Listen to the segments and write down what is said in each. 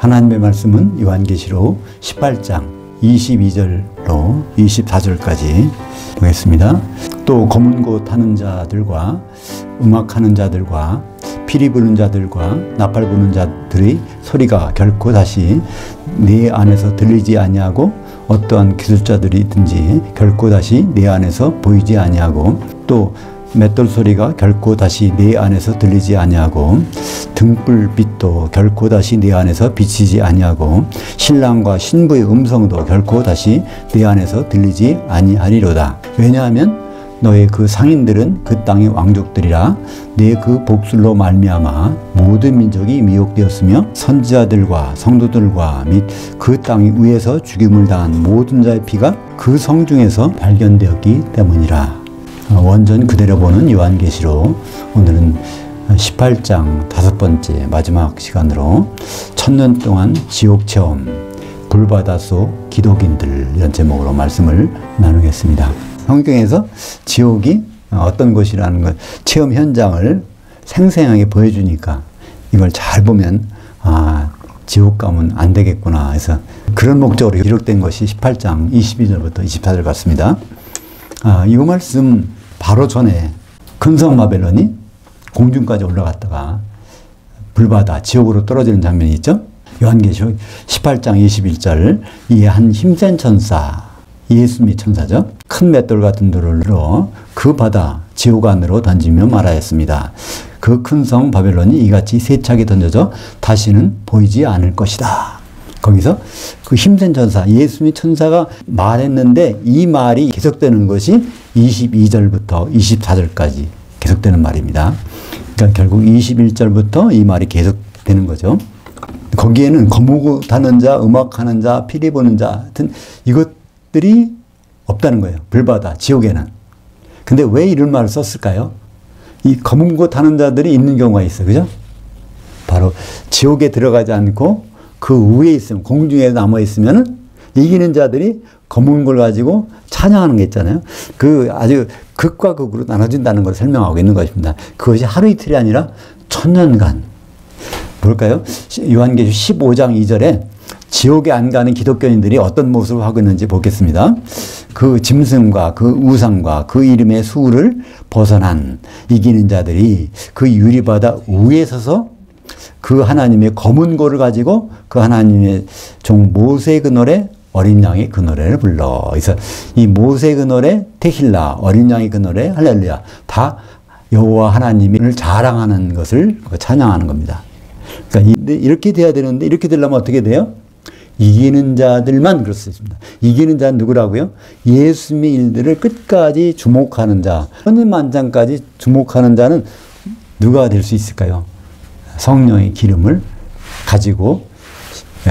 하나님의 말씀은 요한계시록 18장 22절로 24절까지 보겠습니다. 또 검은 곳 하는 자들과 음악하는 자들과 피리 부는 자들과 나팔 부는 자들의 소리가 결코 다시 네 안에서 들리지 아니하고 어떠한 기술자들이든지 결코 다시 네 안에서 보이지 아니하고 또 맷돌 소리가 결코 다시 네 안에서 들리지 아니하고 등불빛도 결코 다시 네 안에서 비치지 아니하고 신랑과 신부의 음성도 결코 다시 네 안에서 들리지 아니하리로다. 왜냐하면 너의 그 상인들은 그 땅의 왕족들이라 네 그 복술로 말미암아 모든 민족이 미혹되었으며 선지자들과 성도들과 및 그 땅 위에서 죽임을 당한 모든 자의 피가 그 성 중에서 발견되었기 때문이라. 원전 그대로 보는 요한계시록, 오늘은 18장 5번째 마지막 시간으로 1000년 동안 지옥 체험, 불바다 속 기독인들, 이런 제목으로 말씀을 나누겠습니다. 성경에서 지옥이 어떤 곳이라는 것, 체험 현장을 생생하게 보여주니까 이걸 잘 보면 지옥 가면 안 되겠구나 해서 그런 목적으로 기록된 것이 18장 22절부터 24절 같습니다. 이 말씀 바로 전에 근성 바벨론이 공중까지 올라갔다가 불바다 지옥으로 떨어지는 장면이 있죠. 요한계시록 18장 21절, 이에 한 힘센 천사, 예수님이 천사죠. 큰 맷돌 같은 돌로 그 바다 지옥 안으로 던지며 말하였습니다. 그 큰 성 바벨론이 이같이 세차게 던져져 다시는 보이지 않을 것이다. 거기서 그 힘센 천사, 예수님의 천사가 말했는데 이 말이 계속되는 것이 22절부터 24절까지 계속되는 말입니다. 그러니까 결국 21절부터 이 말이 계속되는 거죠. 거기에는 거무고 타는 자, 음악하는 자, 피리 보는 자 같은 이것들이 없다는 거예요. 불바다, 지옥에는. 근데 왜 이런 말을 썼을까요? 이 검은 곳 하는 자들이 있는 경우가 있어요. 그죠? 바로 지옥에 들어가지 않고 그 위에 있으면, 공중에 남아있으면 이기는 자들이 검은 걸 가지고 찬양하는 게 있잖아요. 그 아주 극과 극으로 나눠진다는 걸 설명하고 있는 것입니다. 그것이 하루 이틀이 아니라 1000년간. 볼까요? 요한계시록 15장 2절에 지옥에 안 가는 기독교인들이 어떤 모습을 하고 있는지 보겠습니다. 그 짐승과 그 우상과 그 이름의 수를 벗어난 이기는 자들이 그 유리바다 위에 서서 그 하나님의 검은 고를 가지고 그 하나님의 종 모세의 그 노래, 어린 양의 그 노래를 불러. 그래서 이 모세의 그 노래, 테힐라, 어린 양의 그 노래, 할렐루야, 다 여호와 하나님을 자랑하는 것을 찬양하는 겁니다. 그러니까 이렇게 돼야 되는데, 이렇게 되려면 어떻게 돼요? 이기는 자들만 그럴 수 있습니다. 이기는 자는 누구라고요? 예수님의 일들을 끝까지 주목하는 자, 천년만장까지 주목하는 자는 누가 될 수 있을까요? 성령의 기름을 가지고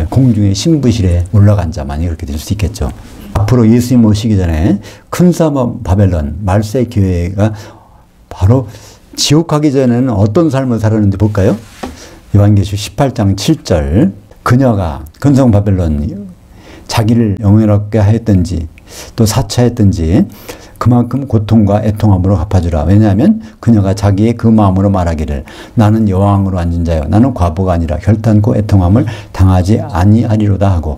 공중의 신부실에 올라간 자만이 그렇게 될 수 있겠죠. 앞으로 예수님 오시기 전에 큰 성 바벨론, 말세 교회가 바로 지옥 가기 전에는 어떤 삶을 살았는지 볼까요? 요한계시록 18장 7절, 그녀가 근성 바벨론 자기를 영예롭게 하였든지 또 사차했든지 그만큼 고통과 애통함으로 갚아주라. 왜냐하면 그녀가 자기의 그 마음으로 말하기를 나는 여왕으로 앉은 자요, 나는 과부가 아니라 결단코 애통함을 당하지 아니하리로다 하고.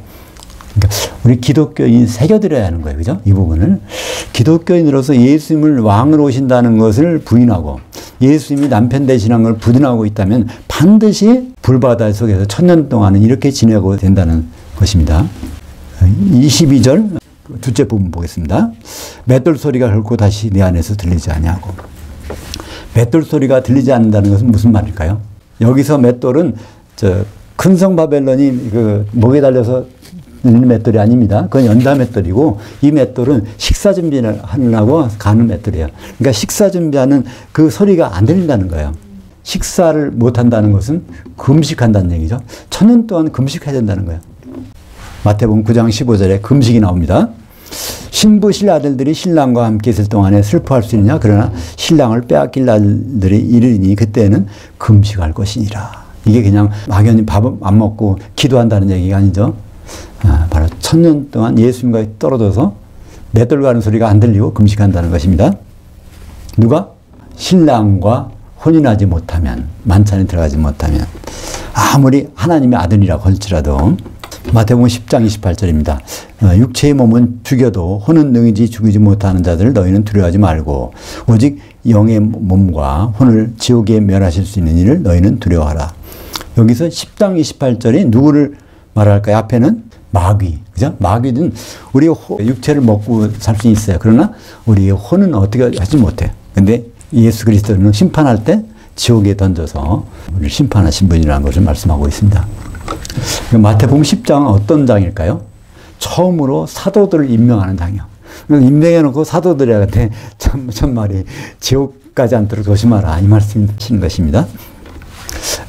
그러니까 우리 기독교인이 새겨들어야 하는 거예요. 그죠? 이 부분을. 기독교인으로서 예수님을 왕으로 오신다는 것을 부인하고 예수님이 남편 되시는 걸 부인하고 있다면 반드시 불바다 속에서 1000년 동안은 이렇게 지내고 된다는 것입니다. 22절 둘째 부분 보겠습니다. 맷돌 소리가 결코 다시 내 안에서 들리지 아니하고. 맷돌 소리가 들리지 않는다는 것은 무슨 말일까요? 여기서 맷돌은 큰 성 바벨론이 그 목에 달려서 있는 맷돌이 아닙니다. 그건 연다 맷돌이고, 이 맷돌은 식사 준비를 하려고 가는 맷돌이에요. 그러니까 식사 준비하는 그 소리가 안 들린다는 거예요. 식사를 못 한다는 것은 금식한다는 얘기죠. 1000년 동안 금식해야 된다는 거예요. 마태복음 9장 15절에 금식이 나옵니다. 신부실 아들들이 신랑과 함께 있을 동안에 슬퍼할 수 있느냐? 그러나 신랑을 빼앗길 날들이 이르니 그때는 금식할 것이니라. 이게 그냥 막연히 밥 안 먹고 기도한다는 얘기가 아니죠. 바로 1000년 동안 예수님과 떨어져서 맷돌 가는 소리가 안 들리고 금식한다는 것입니다. 누가? 신랑과 혼인하지 못하면, 만찬에 들어가지 못하면. 아무리 하나님의 아들이라고 할지라도. 마태복음 10장 28절입니다. 육체의 몸은 죽여도 혼은 능히 죽이지 못하는 자들을 너희는 두려워하지 말고 오직 영의 몸과 혼을 지옥에 멸하실 수 있는 이를 너희는 두려워하라. 여기서 10장 28절이 누구를 말할까요? 앞에는 마귀. 그죠? 마귀는 우리 육체를 먹고 살 수 있어요. 그러나 우리의 혼은 어떻게 하지 못해. 근데 예수 그리스도는 심판할 때 지옥에 던져서 우리를 심판하신 분이라는 것을 말씀하고 있습니다. 마태복음 10장은 어떤 장일까요? 처음으로 사도들을 임명하는 장이요. 임명해놓고 사도들한테 참말이 지옥 가지 않도록 조심하라 이 말씀이신 것입니다.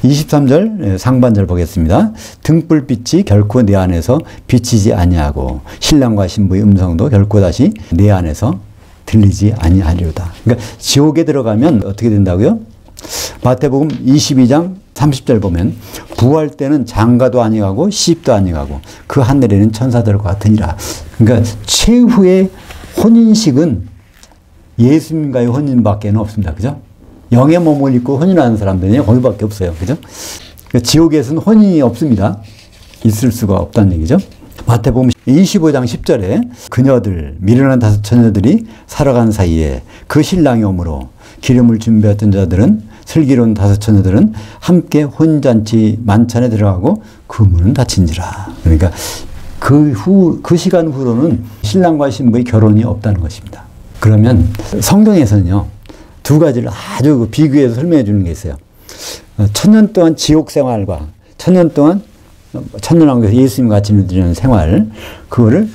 23절 상반절 보겠습니다. 등불빛이 결코 내 안에서 비치지 아니하고 신랑과 신부의 음성도 결코 다시 내 안에서 들리지 아니하리로다. 그러니까 지옥에 들어가면 어떻게 된다고요? 마태복음 22장 30절 보면 부활 때는 장가도 아니하고 시집도 아니하고 그 하늘에는 천사들과 같으니라. 그러니까 최후의 혼인식은 예수님과의 혼인밖에 없습니다. 그죠? 영의 몸을 입고 혼인하는 사람들이 거기밖에 없어요. 그죠? 그러니까 지옥에서는 혼인이 없습니다. 있을 수가 없다는 얘기죠. 마태복음 25장 10절에 그녀들 미련한 다섯 처녀들이 살아간 사이에 그 신랑이 오므로 기름을 준비했던 자들은 슬기로운 다섯 처녀들은 함께 혼잔치 만찬에 들어가고 그 문은 닫힌지라. 그러니까 그 시간 후로는 신랑과 신부의 결혼이 없다는 것입니다. 그러면 성경에서는요, 두 가지를 아주 비교해서 설명해 주는 게 있어요. 천년 동안 지옥 생활과 천년 동안 천년왕국에서 예수님 같이 누리는 생활, 그거를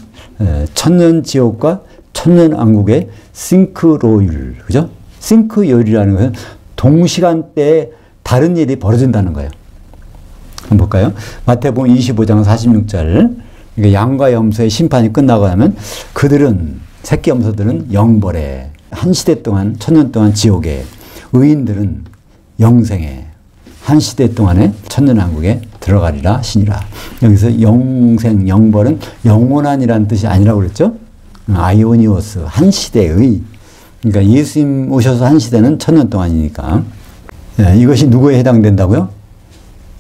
천년 지옥과 천년 왕국의 싱크로율, 그죠? 싱크로율이라는 것은 동시간대에 다른 일이 벌어진다는 거예요. 한번 볼까요? 마태복음 25장 46절. 양과 염소의 심판이 끝나고 나면 그들은, 새끼 염소들은 영벌에, 한 시대 동안, 천년 동안 지옥에, 의인들은 영생에, 한 시대 동안에 천년왕국에 들어가리라 하시니라. 여기서 영생, 영벌은 영원한이라는 뜻이 아니라고 그랬죠? 아이오니오스, 한 시대의, 그러니까 예수님 오셔서 한 시대는 천년 동안이니까. 이것이 누구에 해당된다고요?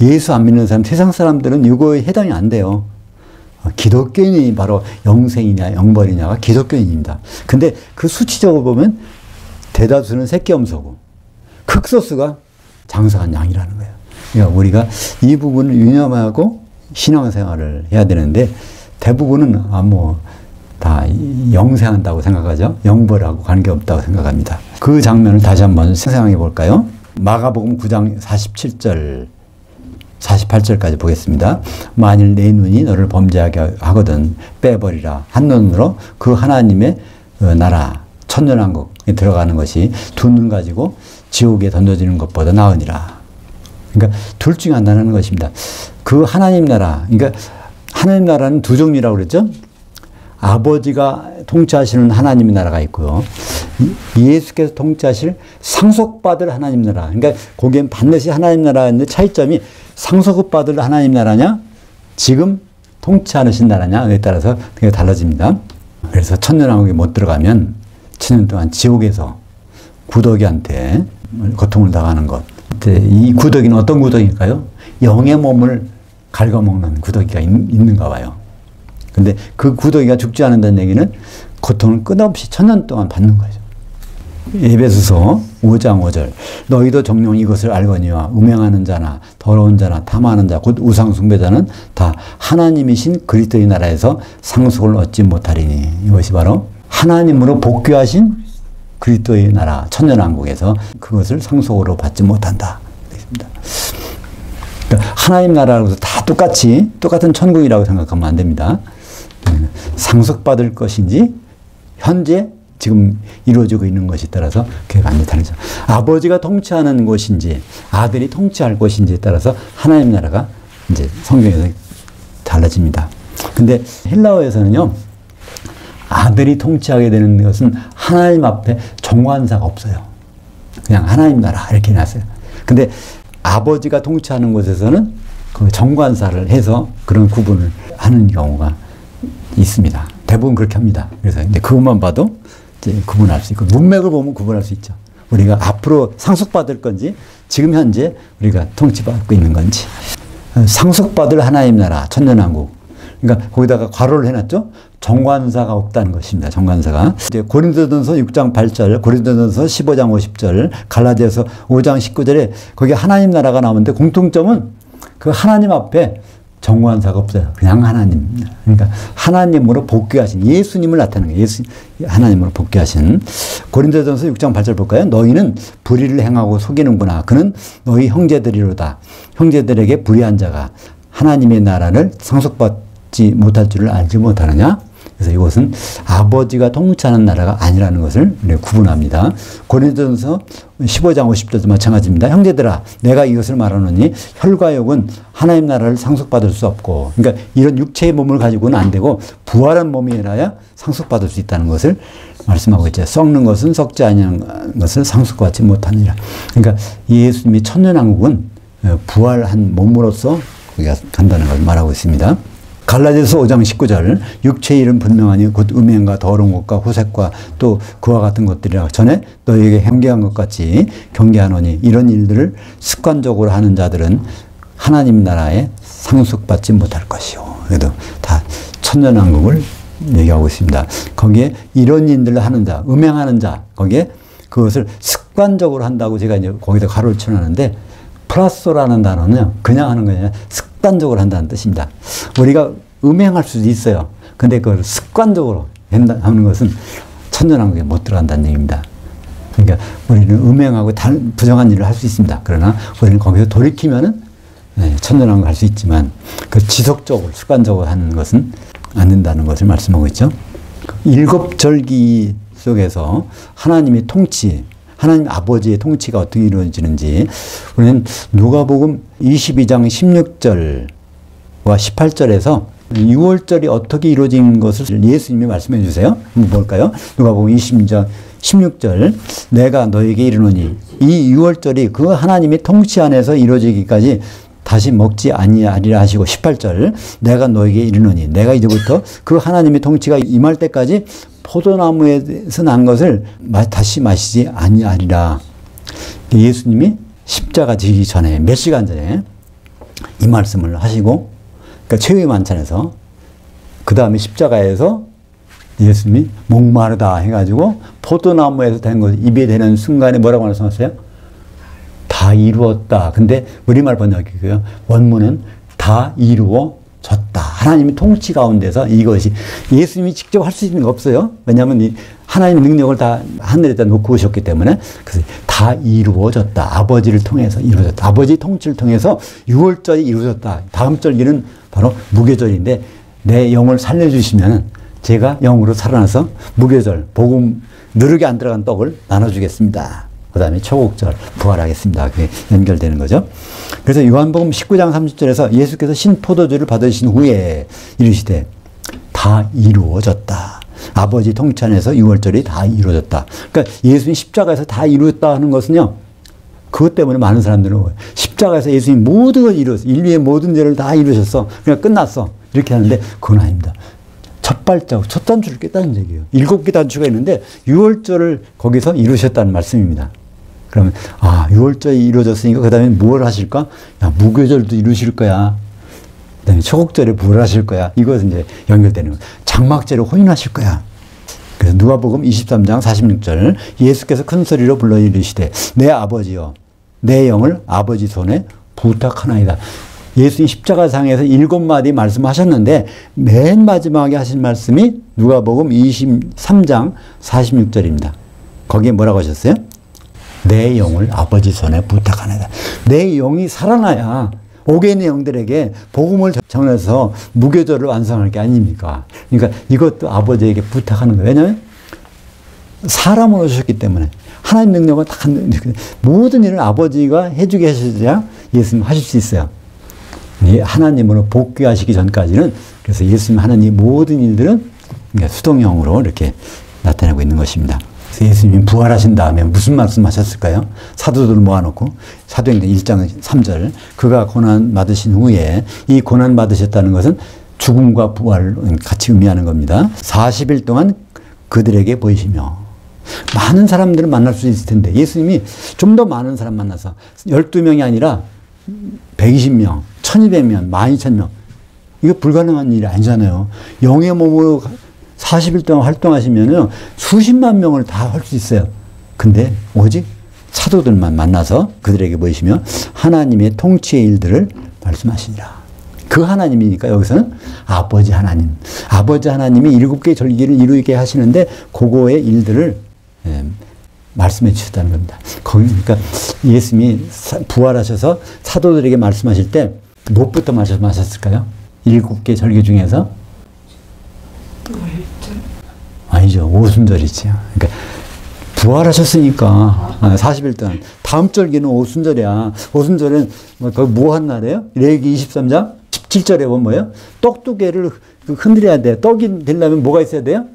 예수 안 믿는 사람, 세상 사람들은 이거에 해당이 안 돼요. 기독교인이 바로 영생이냐 영벌이냐가 기독교인입니다. 근데 그 수치적으로 보면 대다수는 새끼 염소고 극소수가 장사한 양이라는 거예요. 그러니까 우리가 이 부분을 유념하고 신앙생활을 해야 되는데 대부분은 다 영생한다고 생각하죠. 영벌하고 관계없다고 생각합니다. 그 장면을 다시 한번 생각해 볼까요? 마가복음 9장 47절 48절까지 보겠습니다. 만일 내 눈이 너를 범죄하게 하거든 빼버리라. 한눈으로 그 하나님의 나라 천년왕국에 들어가는 것이 두 눈 가지고 지옥에 던져지는 것보다 나으니라. 그러니까 둘 중에 하나는 것입니다. 그 하나님 나라, 그러니까 하나님 나라는 두 종류라고 그랬죠. 아버지가 통치하시는 하나님의 나라가 있고요. 예수께서 통치하실 상속받을 하나님 나라. 그러니까 거기엔 반드시 하나님 나라인데 차이점이 상속받을 하나님 나라냐, 지금 통치하신 나라냐에 따라서 되게 달라집니다. 그래서 천년왕국에 못 들어가면 천년 동안 지옥에서 구더기한테 고통을 당하는 것. 이 구더기는 어떤 구더기일까요? 영의 몸을 갉아먹는 구더기가 있는가 봐요. 근데 그 구더기가 죽지 않는다는 얘기는 고통을 끝없이 천년 동안 받는 거죠. 에베소서 5장 5절 너희도 정녕 이것을 알거니와 음행하는 자나 더러운 자나 탐하는 자 곧 우상 숭배자는 다 하나님이신 그리스도의 나라에서 상속을 얻지 못하리니. 이것이 바로 하나님으로 복귀하신 그리스도의 나라 천년왕국에서 그것을 상속으로 받지 못한다. 그러니까 하나님 나라라고 해서 다 똑같은 천국이라고 생각하면 안 됩니다. 상속받을 것인지 현재 지금 이루어지고 있는 것에 따라서 그게 많이 다르죠. 아버지가 통치하는 곳인지 아들이 통치할 곳인지에 따라서 하나님 나라가 이제 성경에서 달라집니다. 근데 헬라어에서는요, 아들이 통치하게 되는 것은 하나님 앞에 정관사가 없어요. 그냥 하나님 나라 이렇게 해놨어요. 근데 아버지가 통치하는 곳에서는 그 정관사를 해서 그런 구분을 하는 경우가 있습니다. 대부분 그렇게 합니다. 그래서 이제 그것만 봐도 이제 구분할 수 있고, 문맥을 보면 구분할 수 있죠. 우리가 앞으로 상속받을 건지, 지금 현재 우리가 통치받고 있는 건지. 상속받을 하나님 나라 천년왕국. 그러니까 거기다가 괄호를 해놨죠. 정관사가 없다는 것입니다. 정관사가. 이제 고린도전서 6장 8절, 고린도전서 15장 50절, 갈라디아서 5장 19절에 거기 하나님 나라가 나오는데 공통점은 그 하나님 앞에 정관사가 없어요. 그냥 하나님. 그러니까 하나님으로 복귀하신 예수님을 나타내는 거예요. 하나님으로 복귀하신. 고린도전서 6장 8절 볼까요? 너희는 불의를 행하고 속이는구나. 그는 너희 형제들이로다. 형제들에게 불의한 자가 하나님의 나라를 상속받지 못할 줄을 알지 못하느냐? 그래서 이것은 아버지가 통치하는 나라가 아니라는 것을 구분합니다. 고린도전서 15장 50절도 마찬가지입니다. 형제들아, 내가 이것을 말하노니 혈과 육은 하나님 나라를 상속받을 수 없고, 그러니까 이런 육체의 몸을 가지고는 안 되고 부활한 몸이라야 상속받을 수 있다는 것을 말씀하고 있죠. 썩는 것은 썩지 아니하는 것을 상속받지 못하느니라. 그러니까 예수님이 천년왕국은 부활한 몸으로서 우리가 간다는 걸 말하고 있습니다. 갈라디아서 5장 19절 육체의 일은 분명하니 곧 음행과 더러운 것과 호색과 또 그와 같은 것들이라 전에 너희에게 경계한 것 같이 경계하노니 이런 일들을 습관적으로 하는 자들은 하나님 나라에 상속받지 못할 것이요. 그래도 다 천년왕국을 얘기하고 있습니다. 거기에 이런 일들을 하는 자, 음행하는 자, 거기에 그것을 습관적으로 한다고 제가 이제 거기다 가로를 쳐놨는데 플라소라는 단어는 그냥 하는 거 아니라 습관적으로 한다는 뜻입니다. 우리가 음행할 수도 있어요. 근데 그걸 습관적으로 하는 것은 천년왕국에 못 들어간다는 얘기입니다. 그러니까 우리는 음행하고 다른 부정한 일을 할 수 있습니다. 그러나 우리는 거기서 돌이키면은 천년왕국 할 수 있지만 그 지속적으로 습관적으로 하는 것은 안 된다는 것을 말씀하고 있죠. 일곱 절기 속에서 하나님의 통치, 하나님 아버지의 통치가 어떻게 이루어지는지 우리는 누가복음 22장 16절과 18절에서 6월절이 어떻게 이루어진 것을 예수님이 말씀해 주세요. 한번 볼까요? 누가복음 22장 16절 내가 너에게 이르노니 이 6월절이 그 하나님의 통치 안에서 이루어지기까지 다시 먹지 아니하리라 하시고 18절 내가 너에게 이르노니 내가 이제부터 그 하나님의 통치가 임할 때까지 포도나무에서 난 것을 다시 마시지 아니하리라. 예수님이 십자가 지기 전에 몇 시간 전에 이 말씀을 하시고 그러니까 최후의 만찬에서 그 다음에 십자가에서 예수님이 목마르다 해가지고 포도나무에서 된 것 입에 대는 순간에 뭐라고 말씀하세요? 다 이루었다. 근데 우리말 번역이고요. 원문은 다 이루어졌다. 하나님의 통치 가운데서 이것이 예수님이 직접 할 수 있는 게 없어요. 왜냐하면 이 하나님의 능력을 다 하늘에다 놓고 오셨기 때문에 그래서 다 이루어졌다. 아버지를 통해서 이루어졌다. 아버지 통치를 통해서 6월절이 이루어졌다. 다음 절기는 바로 무교절인데 내 영을 살려주시면 제가 영으로 살아나서 무교절, 복음 누르게 안 들어간 떡을 나눠주겠습니다. 그 다음에 초곡절 부활하겠습니다. 그게 연결되는 거죠. 그래서 요한복음 19장 30절에서 예수께서 신포도주를 받으신 후에 이르시되 다 이루어졌다. 아버지 통치 안에서 6월절이 다 이루어졌다. 그러니까 예수님 십자가에서 다 이루었다 하는 것은요. 그것 때문에 많은 사람들은 십자가에서 예수님 모든 걸 이루었어. 인류의 모든 죄를 다 이루셨어. 그냥 끝났어. 이렇게 하는데 그건 아닙니다. 첫 발자국, 첫 단추를 깼다는 얘기예요. 7개 단추가 있는데 6월절을 거기서 이루셨다는 말씀입니다. 그러면 6월절이 이루어졌으니까 그 다음에 뭘 하실까? 야, 무교절도 이루실 거야. 그 다음에 초곡절에 부활하실 거야. 이것은 이제 연결되는 거예요. 장막제로 혼인하실 거야. 그래서 누가복음 23장 46절 예수께서 큰 소리로 불러 이르시되 내 아버지여 내 영을 아버지 손에 부탁하나이다. 예수님 십자가상에서 7마디 말씀하셨는데 맨 마지막에 하신 말씀이 누가복음 23장 46절입니다. 거기에 뭐라고 하셨어요? 내 영을 아버지 손에 부탁하나이다. 내 영이 살아나야 5개의 영들에게 복음을 전해서 무교절을 완성할 게 아닙니까? 그러니까 이것도 아버지에게 부탁하는 거예요. 왜냐하면 사람으로 오셨기 때문에 하나님 능력은 다 모든 일을 아버지가 해주게 하셔야 예수님 하실 수 있어요. 하나님으로 복귀하시기 전까지는 그래서 예수님 하는 이 모든 일들은 수동형으로 이렇게 나타내고 있는 것입니다. 그래서 예수님이 부활하신 다음에 무슨 말씀하셨을까요? 사도들을 모아놓고 사도행전 1장 3절 그가 고난 받으신 후에 이 고난 받으셨다는 것은 죽음과 부활을 같이 의미하는 겁니다. 40일 동안 그들에게 보이시며 많은 사람들을 만날 수 있을 텐데 예수님이 좀 더 많은 사람 만나서 12명이 아니라 120명 1200명, 12000명. 이거 불가능한 일이 아니잖아요. 영의 몸으로 40일 동안 활동하시면요, 수십만 명을 다 할 수 있어요. 근데 오직 사도들만 만나서 그들에게 보이시며 하나님의 통치의 일들을 말씀하시니라. 그 하나님이니까 여기서는 아버지 하나님. 아버지 하나님이 7개의 절기를 이루게 하시는데 그거의 일들을 말씀해 주셨다는 겁니다. 그러니까 예수님이 부활하셔서 사도들에게 말씀하실 때 무엇부터 말씀하셨을까요? 7개 절기 중에서? 아니죠. 오순절이지요. 그러니까 부활하셨으니까 40일 동안 다음 절기는 오순절이야. 오순절은 뭐 한 날이에요? 레위기 23장 17절에 보면 뭐예요? 떡 2개를 흔들어야 돼. 떡이 되려면 뭐가 있어야 돼요?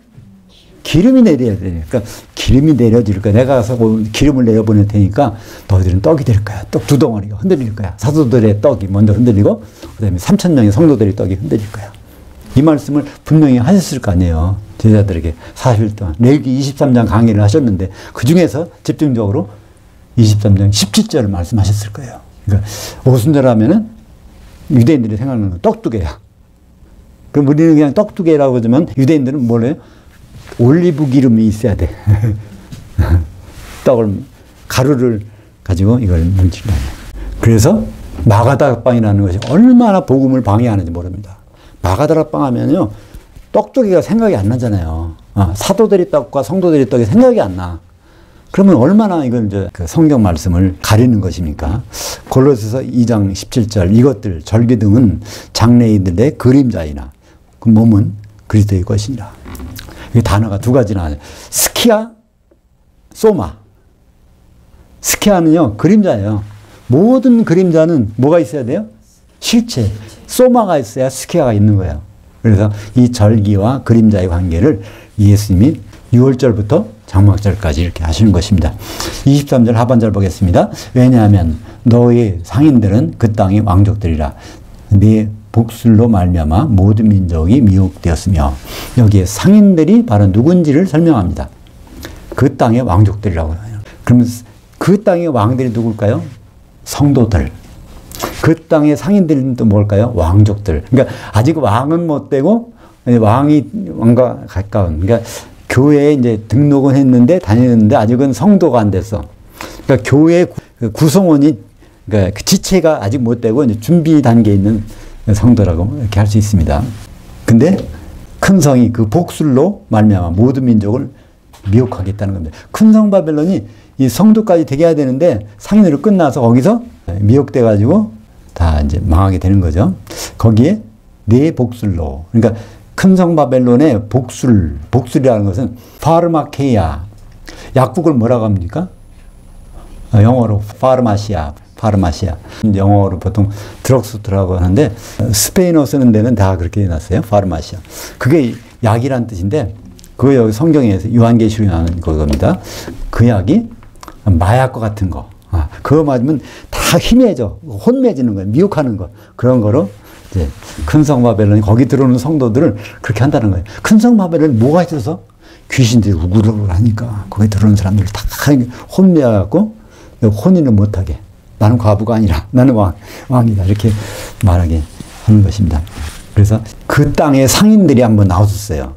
기름이 내려야 돼요. 그러니까 기름이 내려질 거야. 내가 가서 기름을 내려보낼 테니까 너희들은 떡이 될 거야. 떡 2덩어리가 흔들릴 거야. 사도들의 떡이 먼저 흔들리고 그다음에 3,000명의 성도들의 떡이 흔들릴 거야. 이 말씀을 분명히 하셨을 거 아니에요. 제자들에게 40일 동안. 레위기 23장 강의를 하셨는데 그 중에서 집중적으로 23장 17절을 말씀하셨을 거예요. 그러니까 오순절 하면은 유대인들이 생각하는 건 떡 2개야. 그럼 우리는 그냥 떡 2개라고 하지만 유대인들은 뭘 해요? 올리브 기름이 있어야 돼. 떡을, 가루를 가지고 이걸 뭉친다. 그래서 마가다락방이라는 것이 얼마나 복음을 방해하는지 모릅니다. 마가다락방 하면요, 떡 2개가 생각이 안 나잖아요. 사도들의 떡과 성도들의 떡이 생각이 안 나. 그러면 얼마나 이걸 이제 그 성경 말씀을 가리는 것입니까? 골로새서 2장 17절 이것들 절기 등은 장래이들의 그림자이나 그 몸은 그리스도의 것이니라. 이 단어가 2가지 나와요. 스키아, 소마. 스키아는요, 그림자예요. 모든 그림자는 뭐가 있어야 돼요? 실체. 소마가 있어야 스키아가 있는 거예요. 그래서 이 절기와 그림자의 관계를 예수님이 6월절부터 장막절까지 이렇게 하시는 것입니다. 23절 하반절 보겠습니다. 왜냐하면 너희 상인들은 그 땅의 왕족들이라. 네 복술로 말미암아 모든 민족이 미혹되었으며, 여기에 상인들이 바로 누군지를 설명합니다. 그 땅의 왕족들이라고 해요. 그러면 그 땅의 왕들이 누굴까요? 성도들. 그 땅의 상인들은 또 뭘까요? 왕족들. 그러니까 아직 왕은 못 되고 왕과 가까운. 그러니까 교회에 이제 등록은 했는데 다니는데 아직은 성도가 안 됐어. 그러니까 교회 구성원이, 그러니까 그 지체가 아직 못 되고 이제 준비 단계에 있는 성도라고 이렇게 할 수 있습니다. 근데 큰 성이 그 복술로 말미암아 모든 민족을 미혹하겠다는 겁니다. 큰 성 바벨론이 이 성도까지 되게 해야 되는데 상인으로 끝나서 거기서 미혹돼 가지고 다 이제 망하게 되는 거죠. 거기에 네 복술로, 그러니까 큰 성 바벨론의 복술이라는 것은 파르마케이아, 약국을 뭐라고 합니까? 영어로 파르마시아. 영어로 보통 드럭스토어라고 하는데 스페인어 쓰는 데는 다 그렇게 해놨어요. 파르마시아. 그게 약이란 뜻인데 그거 여기 성경에서 요한계시록에 나오는 그겁니다. 그 약이 마약과 같은 거. 그거 맞으면 다 희미해져. 혼미해지는 거예요. 미혹하는 거. 그런 거로 이제 큰 성 바벨론이 거기 들어오는 성도들을 그렇게 한다는 거예요. 큰 성 바벨론이 뭐가 있어서? 귀신들이 우글우글 하니까 거기 들어오는 사람들 다 혼미해갖고 혼인을 못하게. 나는 과부가 아니라 나는 왕이다. 이렇게 말하게 하는 것입니다. 그래서 그 땅에 상인들이 한번 나왔었어요.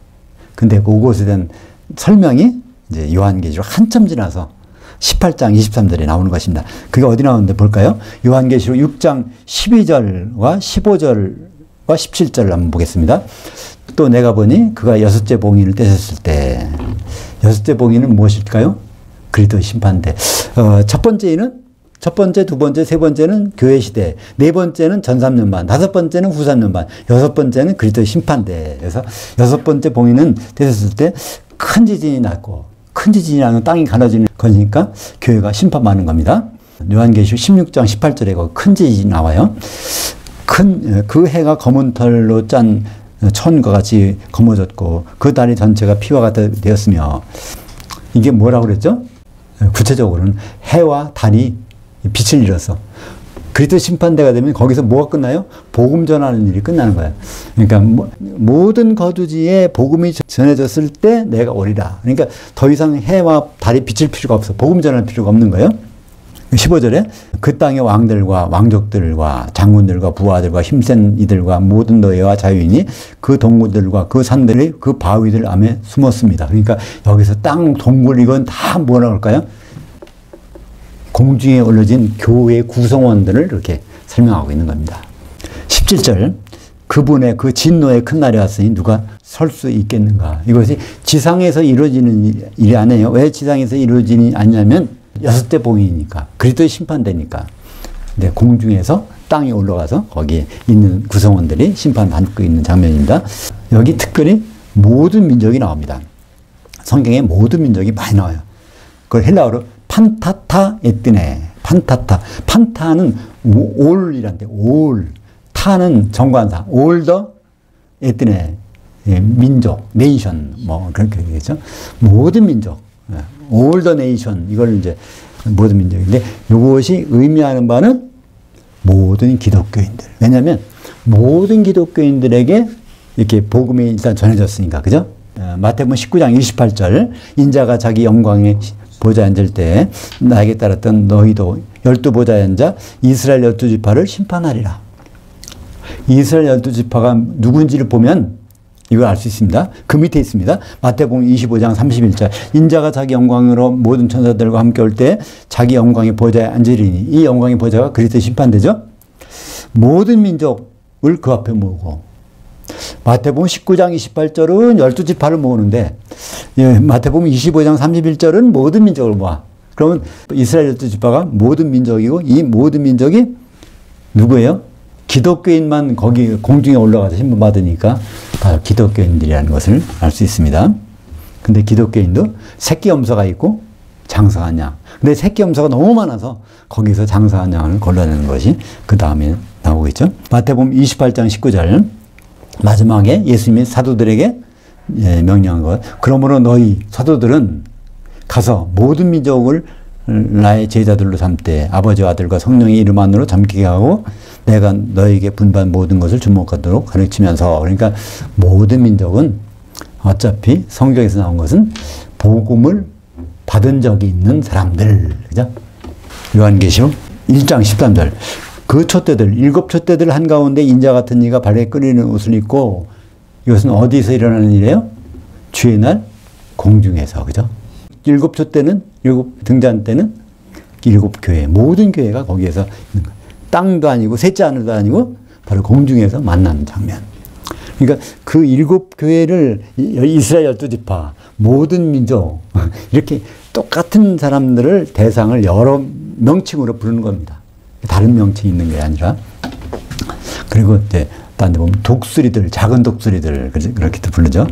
근데 그곳에 대한 설명이 이제 요한계시록 한참 지나서 18장 23절에 나오는 것입니다. 그게 어디 나오는데 볼까요? 요한계시록 6장 12절과 15절과 17절을 한번 보겠습니다. 또 내가 보니 그가 6째 봉인을 떼셨을 때, 6째 봉인은 무엇일까요? 그리스도의 심판대. 첫 번째, 두 번째, 세 번째는 교회 시대, 네 번째는 전 3년반, 다섯 번째는 후 3년반, 여섯 번째는 그리스도의 심판대. 그래서 6번째 봉인은 떼셨을 때 큰 지진이 났고, 큰 지진이 나면 땅이 가려지는 거니까 교회가 심판받는 겁니다. 요한계시록 16장 18절에 큰 지진이 나와요. 그 해가 검은 털로 짠 천과 같이 검어졌고 그 달이 전체가 피와 같아 되었으며, 이게 뭐라고 그랬죠? 구체적으로는 해와 달이 빛을 잃어서 그리스도 심판대가 되면 거기서 뭐가 끝나요? 복음 전하는 일이 끝나는 거예요. 그러니까 모든 거두지에 복음이 전해졌을 때 내가 오리라. 그러니까 더 이상 해와 달이 비칠 필요가 없어. 복음 전할 필요가 없는 거예요. 15절에 그 땅의 왕들과 왕족들과 장군들과 부하들과 힘센 이들과 모든 노예와 자유인이 그 동굴들과 그 산들이 그 바위들 안에 숨었습니다. 그러니까 여기서 땅, 동굴 이건 다 뭐라 그럴까요? 공중에 올려진 교회 구성원들을 이렇게 설명하고 있는 겁니다. 17절 그분의 그 진노의 큰 날이 왔으니 누가 설 수 있겠는가. 이것이 지상에서 이루어지는 일이 아니에요. 왜 지상에서 이루어지니 않냐면 6대 봉이니까 그리스도의 심판되니까. 근데 공중에서 땅에 올라가서 거기에 있는 구성원들이 심판받고 있는 장면입니다. 여기 특별히 모든 민족이 나옵니다. 성경에 모든 민족이 많이 나와요. 그걸 헬라어로 판타타 에뜨네. 판타타. 판타는 올이란데 올. 타는 정관사. 올더 에뜨네. 민족, 네이션, 뭐, 그렇게 되겠죠. 모든 민족. all the nation. 이걸 이제 모든 민족인데, 이것이 의미하는 바는 모든 기독교인들. 왜냐하면 모든 기독교인들에게 이렇게 복음이 일단 전해졌으니까. 그죠? 마태복음 19장 28절. 인자가 자기 영광의 보좌에 앉을 때 나에게 따랐던 너희도 12보좌에 앉아 이스라엘 12지파를 심판하리라. 이스라엘 12지파가 누군지를 보면 이걸 알 수 있습니다. 그 밑에 있습니다. 마태복음 25장 31절. 인자가 자기 영광으로 모든 천사들과 함께 올 때 자기 영광의 보좌에 앉으리니 이 영광의 보좌가 그리스도의 심판되죠. 모든 민족을 그 앞에 모으고 마태복음 19장 28절은 12지파를 모으는데 마태복음 25장 31절은 모든 민족을 모아. 그러면 이스라엘 12지파가 모든 민족이고 이 모든 민족이 누구예요? 기독교인만 거기 공중에 올라가서 신분 받으니까 바로 기독교인들이라는 것을 알 수 있습니다. 근데 기독교인도 새끼 염소가 있고 장성한 양. 근데 새끼 염소가 너무 많아서 거기서 장성한 양을 골라내는 것이 그 다음에 나오고 있죠. 마태복음 28장 19절 마지막에 예수님이 사도들에게 명령한 것. 그러므로 너희 사도들은 가서 모든 민족을 나의 제자들로 삼되 아버지와 아들과 성령의 이름 안으로 잠기게 하고 내가 너에게 분반 모든 것을 주목하도록 가르치면서. 그러니까 모든 민족은 어차피 성경에서 나온 것은 복음을 받은 적이 있는 사람들. 그죠? 요한계시록 1장 13절. 그 촛대들, 7촛대들 한가운데 인자 같은 이가 발에 끓이는 옷을 입고 이것은 어디서 일어나는 일이에요? 주의 날 공중에서. 그죠? 7촛대는 등잔 때는 7교회, 모든 교회가 거기에서 있는 거예요. 땅도 아니고 셋째 하늘도 아니고 바로 공중에서 만나는 장면. 그러니까 그 7교회를 이스라엘 12지파, 모든 민족 이렇게 똑같은 사람들을 대상을 여러 명칭으로 부르는 겁니다. 다른 명칭이 있는 게 아니라. 그리고 이제 딴 데 보면 독수리들, 작은 독수리들 그렇게도 부르죠.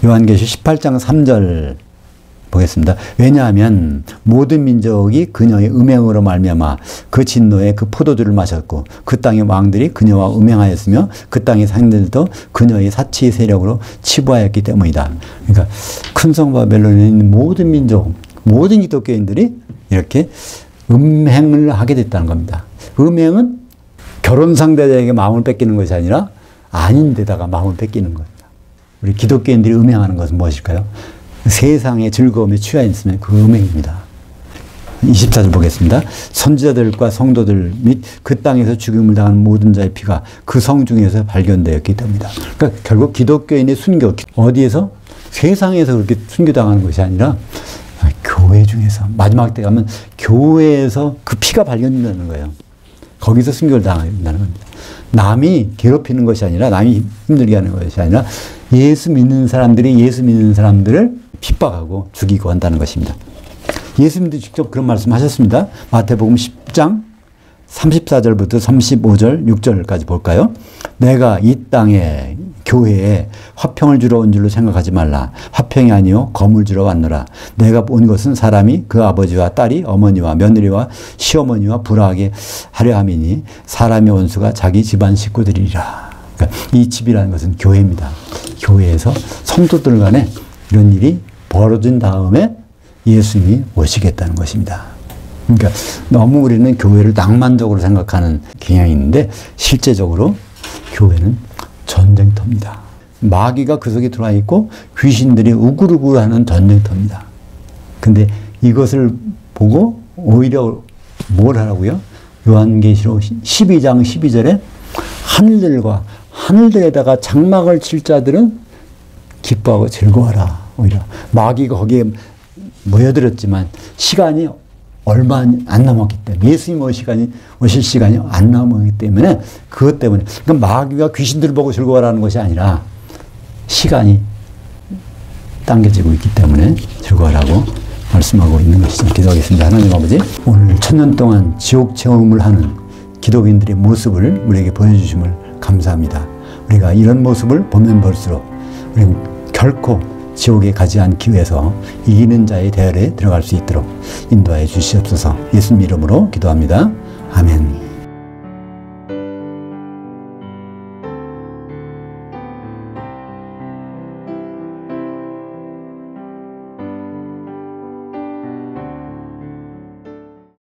요한계시록 18장 3절 보겠습니다. 왜냐하면 모든 민족이 그녀의 음행으로 말미암아 그 진노에 그 포도주를 마셨고 그 땅의 왕들이 그녀와 음행하였으며 그 땅의 상인들도 그녀의 사치 세력으로 치부하였기 때문이다. 그러니까 큰 성 바벨론에 있는 모든 민족, 모든 기독교인들이 이렇게 음행을 하게 됐다는 겁니다. 음행은 결혼 상대자에게 마음을 뺏기는 것이 아니라 아닌 데다가 마음을 뺏기는 겁니다. 우리 기독교인들이 음행하는 것은 무엇일까요? 세상의 즐거움에 취하 있으면 그 음행입니다. 24절 보겠습니다. 선지자들과 성도들 및 그 땅에서 죽임을 당한 모든 자의 피가 그 성 중에서 발견되었기 때문이다. 그러니까 결국 기독교인의 순교, 어디에서? 세상에서 그렇게 순교당하는 것이 아니라 교회 중에서, 마지막 때 가면 교회에서 그 피가 발견된다는 거예요. 거기서 순교를 당한다는 겁니다. 남이 괴롭히는 것이 아니라, 남이 힘들게 하는 것이 아니라 예수 믿는 사람들이 예수 믿는 사람들을 핍박하고 죽이고 한다는 것입니다. 예수님도 직접 그런 말씀 하셨습니다. 마태복음 10장 34절부터 35절, 6절까지 볼까요? 내가 이 땅에 교회에 화평을 주러 온 줄로 생각하지 말라. 화평이 아니요 검을 주러 왔노라. 내가 온 것은 사람이 그 아버지와 딸이 어머니와 며느리와 시어머니와 불화하게 하려 함이니 사람의 원수가 자기 집안 식구들이라. 그러니까 이 집이라는 것은 교회입니다. 교회에서 성도들 간에 이런 일이 벌어진 다음에 예수님이 오시겠다는 것입니다. 그러니까 너무 우리는 교회를 낭만적으로 생각하는 경향이 있는데 실제적으로 교회는 전쟁터입니다. 마귀가 그 속에 들어와 있고 귀신들이 우글우글하는 전쟁터입니다. 근데 이것을 보고 오히려 뭘 하라고요? 요한계시록 12장 12절에 하늘들에다가 장막을 칠 자들은 기뻐하고 즐거워하라. 오히려 마귀가 거기에 모여들었지만 시간이 얼마 안 남았기 때문에, 예수님 오실 시간이 안 남았기 때문에, 그것 때문에, 그러니까 마귀가 귀신들을 보고 즐거워하라는 것이 아니라 시간이 당겨지고 있기 때문에 즐거워하라고 말씀하고 있는 것이죠. 기도하겠습니다. 하나님 아버지, 오늘 1000년 동안 지옥 체험을 하는 기독인들의 모습을 우리에게 보여주심을 감사합니다. 우리가 이런 모습을 보면 볼수록 우리는 결코 지옥에 가지 않기 위해서 이기는 자의 대열에 들어갈 수 있도록 인도하여 주시옵소서. 예수님 이름으로 기도합니다. 아멘.